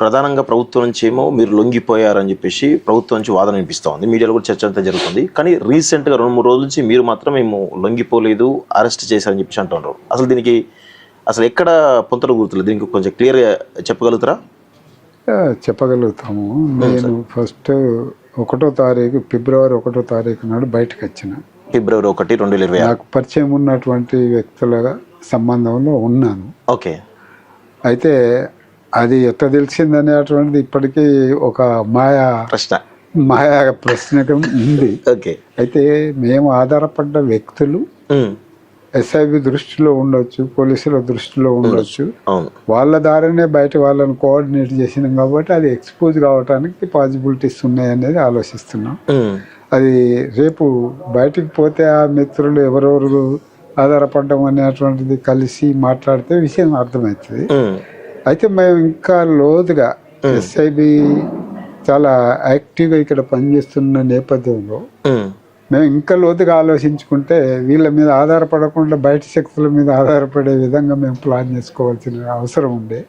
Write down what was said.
ప్రధానంగా ప్రభుత్వం నుంచి ఏమో మీరు లొంగిపోయారని చెప్పేసి ప్రభుత్వం నుంచి వాదన వినిపిస్తూ ఉంది, మీడియాలో కూడా చర్చ అంతా జరుగుతుంది. కానీ రీసెంట్గా 2-3 రోజుల నుంచి మీరు మాత్రం మేము లొంగిపోలేదు, అరెస్ట్ చేశారని చెప్పేసి అంటున్నారు. అసలు దీనికి అసలు ఎక్కడ పొంతలు గుర్తులేదు, దీనికి కొంచెం క్లియర్గా చెప్పగలుగుతారా? చెప్పగలుగుతాము. నేను ఫస్ట్ 1వ తారీఖు ఫిబ్రవరి 1వ తారీఖు నాడు బయటకు వచ్చిన. ఫిబ్రవరి 1, 2020. నాకు పరిచయం ఉన్నటువంటి వ్యక్తుల సంబంధంలో ఉన్నాను. ఓకే. అయితే అది ఎట్లా తెలిసిందనేటువంటిది ఇప్పటికీ ఒక మాయా ప్రశ్నకం ఉంది. ఓకే. అయితే మేము ఆధారపడ్డ వ్యక్తులు ఎస్ఐబి దృష్టిలో ఉండొచ్చు, పోలీసుల దృష్టిలో ఉండొచ్చు. వాళ్ళ దారినే బయట వాళ్ళని కోఆర్డినేట్ చేసినాం కాబట్టి అది ఎక్స్పోజ్ కావడానికి పాసిబిలిటీస్ ఉన్నాయనేది ఆలోచిస్తున్నాం. అది రేపు బయటికి పోతే ఆ మిత్రులు ఎవరెవరు ఆధారపడడం అనేటువంటిది కలిసి మాట్లాడితే విషయం అర్థమవుతుంది. అయితే మేము ఇంకా లోతుగా ఎస్ఐబి చాలా యాక్టివ్గా ఇక్కడ పనిచేస్తున్న నేపథ్యంలో మేము ఇంకా లోతుగా ఆలోచించుకుంటే వీళ్ళ మీద ఆధారపడకుండా బయట శక్తుల మీద ఆధారపడే విధంగా మేము ప్లాన్ చేసుకోవాల్సిన అవసరం ఉండే.